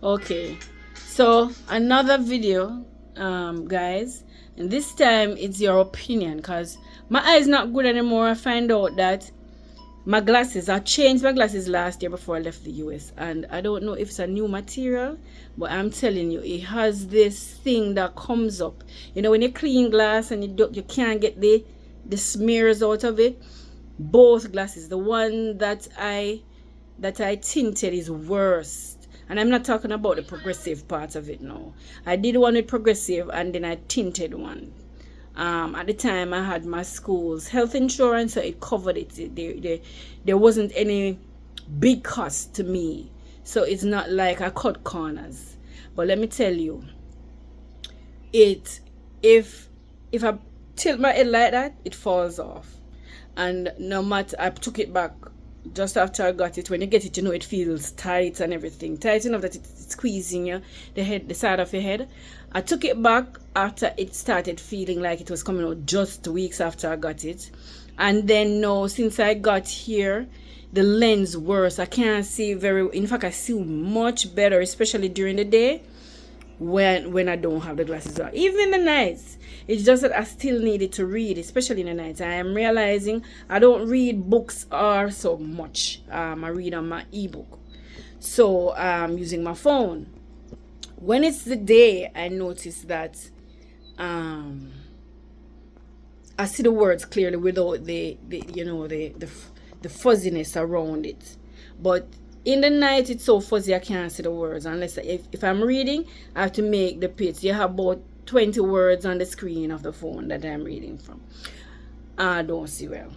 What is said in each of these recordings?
Okay, so another video, guys, and this time it's your opinion, because my eye is not good anymore. I find out that my glasses, I changed my glasses last year before I left the US, and I don't know if it's a new material, but I'm telling you, it has this thing that comes up, you know, when you clean glass and you can't get the smears out of it. Both glasses, the one that I tinted is worst. And I'm not talking about the progressive part of it now. I did one with progressive and then I tinted one. At the time I had my school's health insurance, so it covered it. There wasn't any big cost to me. So it's not like I cut corners. But let me tell you, if I tilt my head like that, it falls off. And no matter, I took it back just after I got it. When you get it, you know, it feels tight and everything, tight enough that it's squeezing you, the side of your head. I took it back after it started feeling like it was coming out, just weeks after I got it. And then no, since I got here, the lens worse. I can't see in fact I see much better, especially during the day when I don't have the glasses on. Even in the nights, it's just that I still needed to read, especially in the night. I am realizing I don't read books or so much. I read on my ebook, so I'm using my phone. When it's the day, I notice that I see the words clearly without the fuzziness around it. But in the night, it's so fuzzy I can't see the words unless if I'm reading, I have to make the pits. You have about 20 words on the screen of the phone that I'm reading from. I don't see well,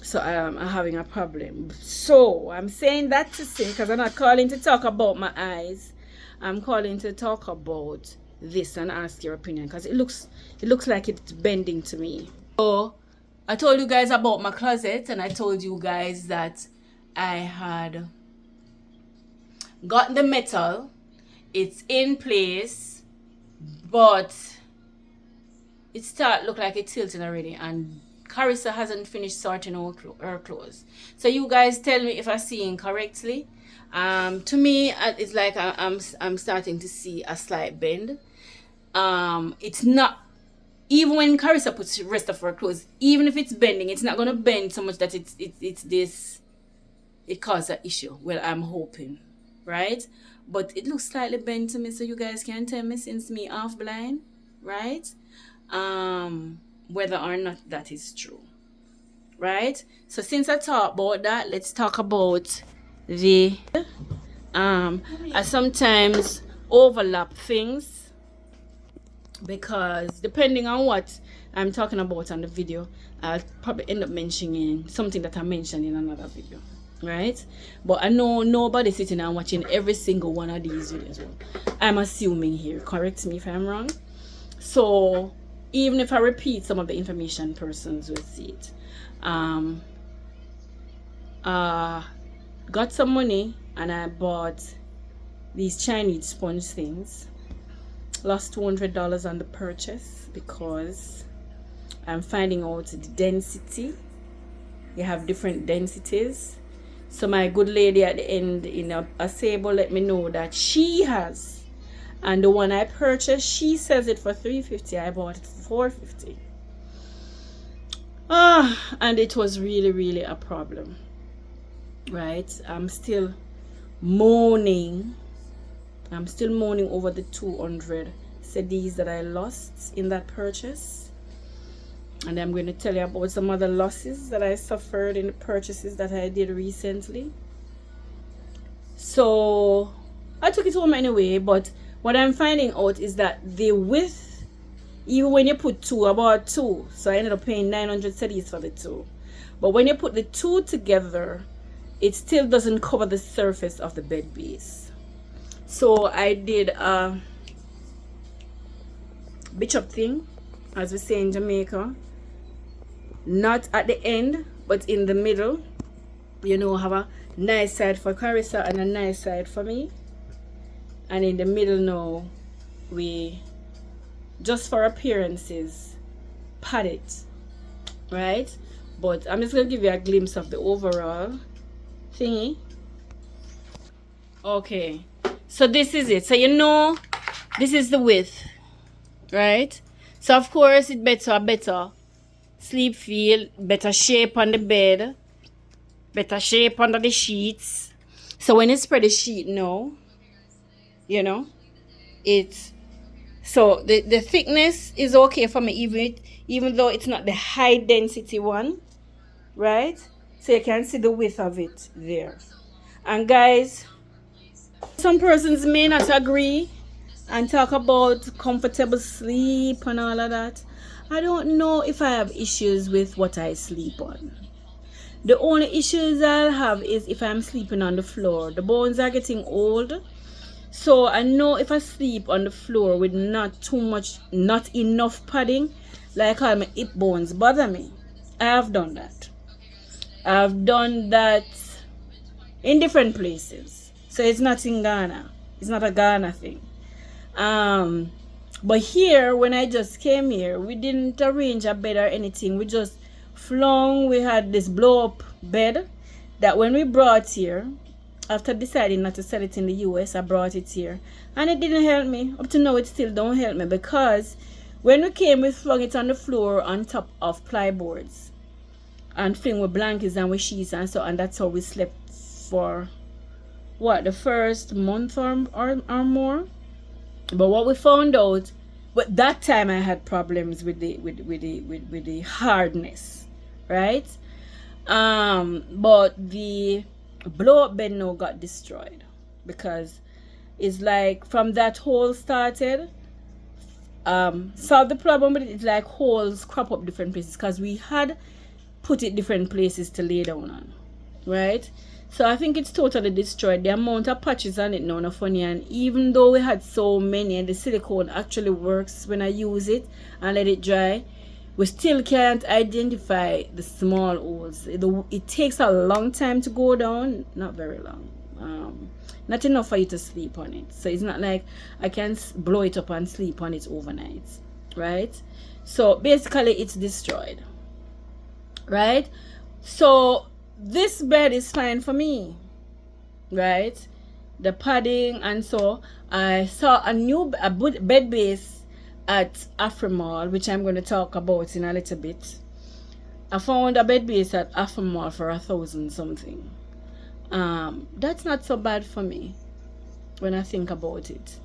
so I'm having a problem. So I'm saying that to say, because I'm not calling to talk about my eyes, I'm calling to talk about this and ask your opinion, because it looks like it's bending to me. So I told you guys about my closet, and I told you guys that I had got the metal, it's in place, but it start look like it's tilting already, and Carissa hasn't finished sorting out her clothes. So you guys tell me if I see incorrectly. To me, it's like I'm starting to see a slight bend. It's not, even when Carissa puts the rest of her clothes, even if it's bending, it's not gonna bend so much that it causes an issue. Well, I'm hoping, right? But it looks slightly bent to me, so you guys can tell me, since me half blind, right? Whether or not that is true, right? So since I talked about that, let's talk about the I sometimes overlap things, because depending on what I'm talking about on the video, I'll probably end up mentioning something that I mentioned in another video, right? But I know nobody's sitting and watching every single one of these videos. I'm assuming here, correct me if I'm wrong. So even if I repeat some of the information, persons will see it. Got some money and I bought these Chinese sponge things. Lost $200 on the purchase because I'm finding out the density. You have different densities. So my good lady at the end in a Sable let me know that she has, and the one I purchased, she sells it for $350. I bought it for $450. And it was really a problem, right? I'm still moaning over the 200 cedis that I lost in that purchase. And I'm going to tell you about some other losses that I suffered in the purchases that I did recently. So I took it home anyway, but what I'm finding out is that the width, even when you put two, about two, so I ended up paying 900 cedis for the two. But when you put the two together, it still doesn't cover the surface of the bed base. So I did a bitch up thing, as we say in Jamaica. Not at the end, but in the middle. You know, have a nice side for Carissa and a nice side for me. And in the middle now, we, just for appearances, pad it, right? But I'm just going to give you a glimpse of the overall thingy. Okay, So this is it. So you know, this is the width, right? So of course it better sleep feel, better shape on the bed, better shape under the sheets. So when you spread the sheet now, you know, it's so the thickness is okay for me, even though it's not the high density one, right? So you can see the width of it there. And guys, some persons may not agree and talk about comfortable sleep and all of that. I don't know if I have issues with what I sleep on. The only issues I'll have is if I'm sleeping on the floor. The bones are getting old. So I know if I sleep on the floor with not enough padding, like how my hip bones bother me. I have done that. I've done that in different places. So it's not in Ghana. It's not a Ghana thing. But here, when I just came here, we didn't arrange a bed or anything. We just we had this blow up bed that when we brought here, after deciding not to sell it in the US, I brought it here. And it didn't help me. Up to now, it still don't help me, because when we came, we flung it on the floor on top of plyboards and filled with blankets and with sheets and so on. That's how we slept for what, the first month or more. But what we found out, but that time I had problems with the hardness, right? But the blow up bed now got destroyed, because it's like from that hole started, solved the problem, but it's like holes crop up different places because we had put it different places to lay down on, right? So I think it's totally destroyed. The amount of patches on it now not funny, and even though we had so many and the silicone actually works when I use it and let it dry, we still can't identify the small holes. It takes a long time to go down, not very long, not enough for you to sleep on it. So it's not like I can blow it up and sleep on it overnight, right? So basically it's destroyed, right? So this bed is fine for me, right? The padding, and so I saw a bed base at Afrimall, which I'm going to talk about in a little bit. I found a bed base at Afrimall for 1,000 something. That's not so bad for me when I think about it.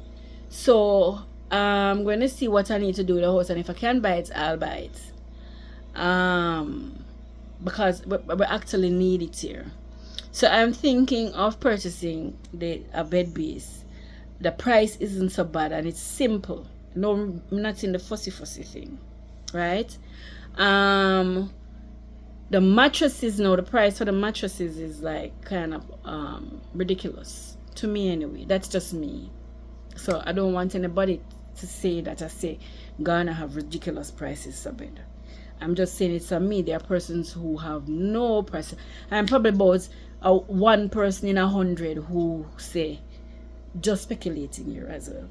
So I'm going to see what I need to do with the house, and if I can buy it, I'll buy it. Because we actually need it here. So I'm thinking of purchasing a bed base. The price isn't so bad and it's simple. No, I'm not in the fussy thing, right? The mattresses now, the price for the mattresses is like kind of ridiculous to me anyway. That's just me. So I don't want anybody to say that I say Ghana have ridiculous prices for bed. I'm just saying it's on me. There are persons who have no price. I'm probably about 1 person in 100 who say, just speculating here as well.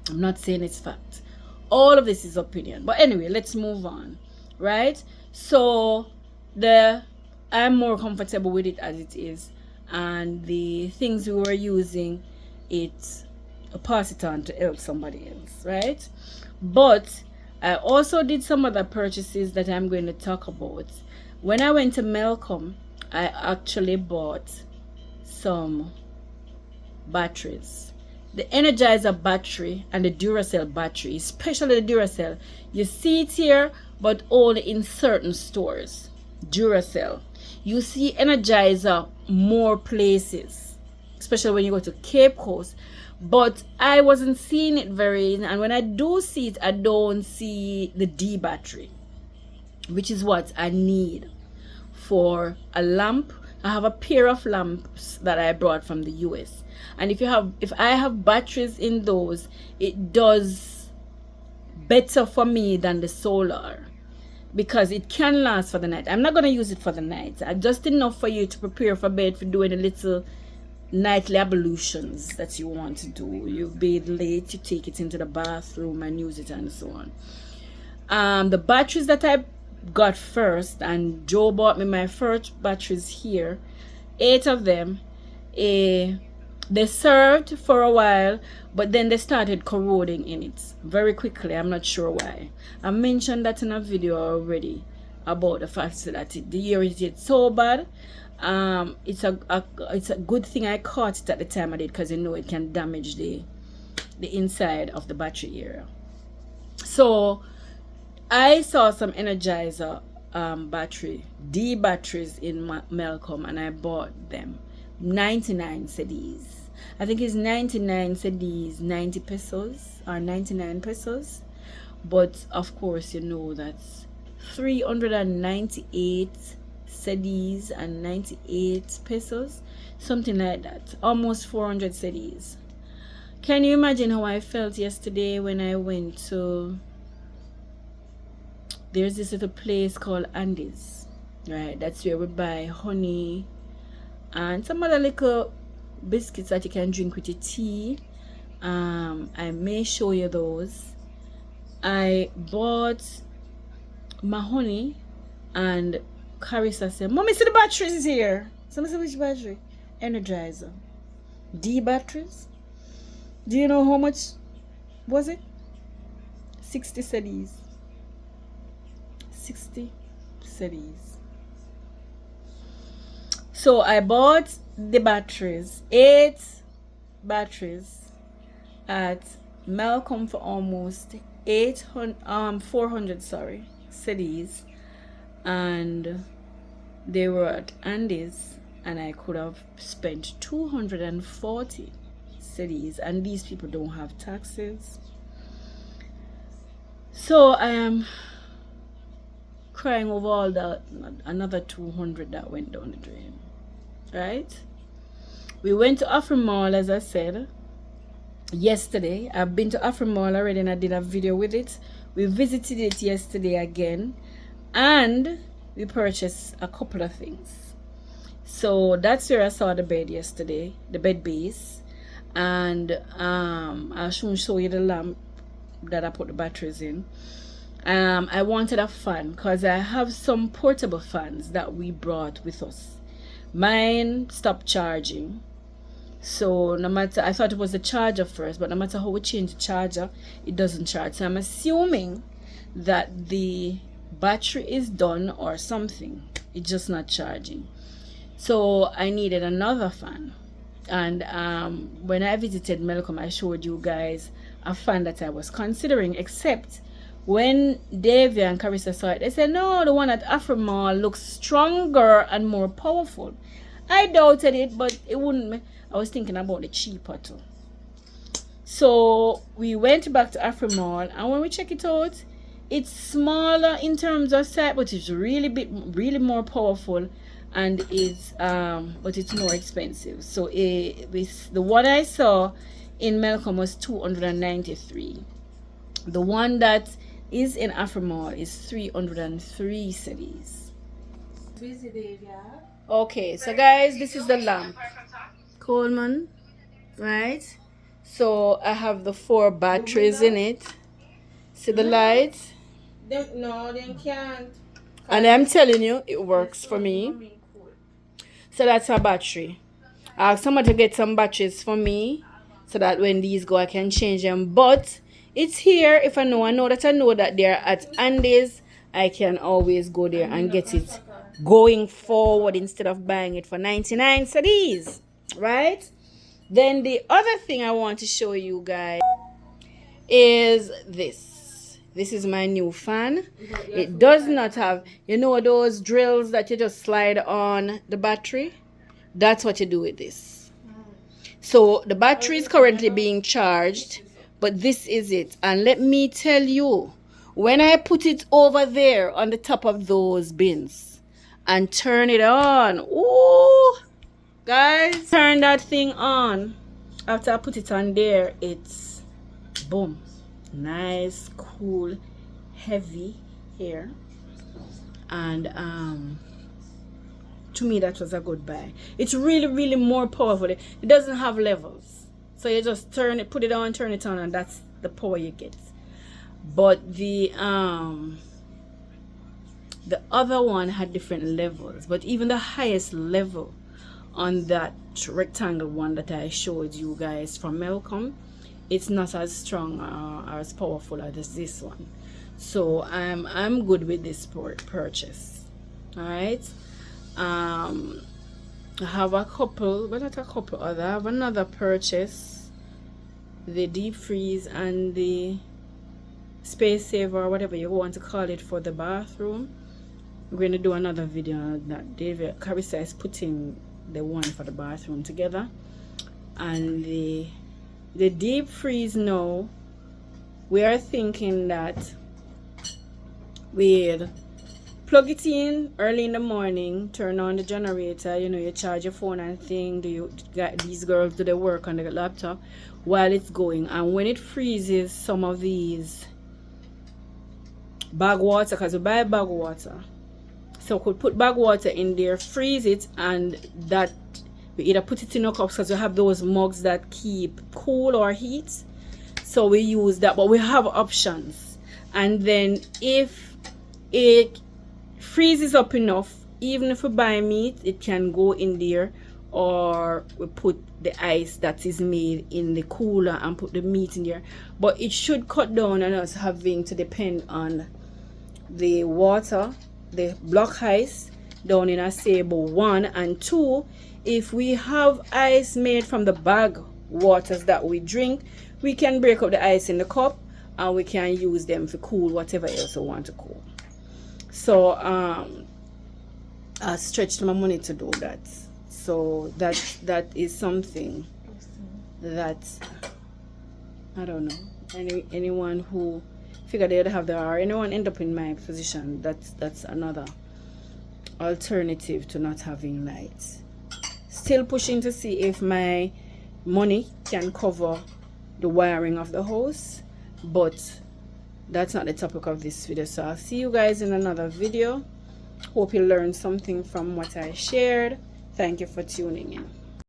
I'm not saying it's fact. All of this is opinion. But anyway, let's move on, right? So I'm more comfortable with it as it is, and the things we were using, it pass it on to help somebody else, right? But I also did some other purchases that I'm going to talk about. When I went to Melcom, I actually bought some batteries. The Energizer battery and the Duracell battery, especially the Duracell. You see it here, but only in certain stores. Duracell. You see Energizer more places, especially when you go to Cape Coast. But I wasn't seeing it and when I do see it, I don't see the D battery, which is what I need for a lamp. I have a pair of lamps that I brought from the US, and if I have batteries in those, it does better for me than the solar, because it can last for the night. I'm not going to use it for the night. Just enough for you to prepare for bed, for doing a little nightly ablutions that you want to do. You bathe late, you take it into the bathroom and use it, and so on. The batteries that I got first, and Joe bought me my first batteries here, 8 of them. The They served for a while, but then they started corroding in it very quickly. I'm not sure why. I mentioned that in a video already about the fact that the irritated so bad. It's a good thing I caught it at the time I did, because you know it can damage the inside of the battery area. So I saw some Energizer battery D batteries in Malcolm, and I bought them. 99 cedis. I think it's 99 cedis, 90 pesos or 99 pesos. But of course, you know that's 398 cedis and 98 pesos, something like that, almost 400 cedis. Can you imagine how I felt yesterday when I went to, there's this little place called Andes, right? That's where we buy honey and some other little biscuits that you can drink with your tea. I may show you those. I bought my honey, and Carissa said, "Mommy, see the batteries here." So I said, "Which battery?" Energizer. D batteries. Do you know how much was it? 60 cedis. 60 cedis. So I bought the batteries, 8 batteries at Malcolm for almost 400 cedis, and they were at Andes, and I could have spent 240 cedis, and these people don't have taxes. So I am crying over all that, another 200 that went down the drain, right? We went to Afro Mall, as I said yesterday. I've been to Afro Mall already, and I did a video with it. We visited it yesterday again, and we purchased a couple of things. So that's where I saw the bed yesterday, the bed base, and I'll show you the lamp that I put the batteries in. I wanted a fan because I have some portable fans that we brought with us. Mine stopped charging, so no matter, I thought it was the charger first, but no matter how we change the charger, it doesn't charge. So I'm assuming that the battery is done or something, it's just not charging. So I needed another fan, and when I visited Malcolm, I showed you guys a fan that I was considering, except when Davia and Carissa saw it, they said, "No, the one at Afro Mall looks stronger and more powerful." I doubted it, but it wouldn't. I was thinking about the cheaper too. So we went back to Afro Mall, and when we check it out, it's smaller in terms of size, but it's really more powerful, and it's but it's more expensive. So the one I saw in Malcolm was 293. The one that is in Afro Mall is 303 cedis. Busy day, yeah. Okay, so guys, this is the lamp. Coleman, right? So I have the 4 batteries in it. See the light? No, they can't. And I'm telling you, it works for me. So that's a battery. I asked someone to get some batteries for me, so that when these go, I can change them. But it's here. If I know that they're at Andes, I can always go there and get it going forward instead of buying it for 99 cedis, right? Then the other thing I want to show you guys is this. This is my new fan. It does not have, you know, those drills that you just slide on the battery. That's what you do with this. So the battery is currently being charged, but this is it. And let me tell you, when I put it over there on the top of those bins and turn it on, ooh, guys, turn that thing on. After I put it on there, it's boom, nice, cool, heavy here. And to me, that was a good buy. It's really more powerful. It doesn't have levels, so you just turn it, put it on, turn it on, and that's the power you get. But the other one had different levels, but even the highest level on that rectangle one that I showed you guys from Melcom. It's not as strong or as powerful as this one. So I'm good with this purchase. All right. I have a couple, but not a couple other. I have another purchase, the deep freeze and the space saver, or whatever you want to call it, for the bathroom. We're going to do another video on that. David Carissa is putting the one for the bathroom together, and the deep freeze now, we are thinking that we'll plug it in early in the morning, turn on the generator, you know, you charge your phone and thing, these girls do their work on the laptop while it's going, and when it freezes some of these bag water, because we buy bag water, so we could put bag water in there, freeze it, and that we either put it in our cups, because we have those mugs that keep cool or heat, so we use that. But we have options, and then if it freezes up enough, even if we buy meat, it can go in there, or we put the ice that is made in the cooler and put the meat in there. But it should cut down on us having to depend on the water, the block ice down in a Sable 1, and 2, if we have ice made from the bag waters that we drink, we can break up the ice in the cup and we can use them to cool whatever else we want to cool. So I stretched my money to do that. So that is something that, I don't know, anyone who figure they'd have the, or anyone end up in my position, that's another alternative to not having lights. Still pushing to see if my money can cover the wiring of the house, but that's not the topic of this video. So I'll see you guys in another video. Hope you learned something from what I shared. Thank you for tuning in.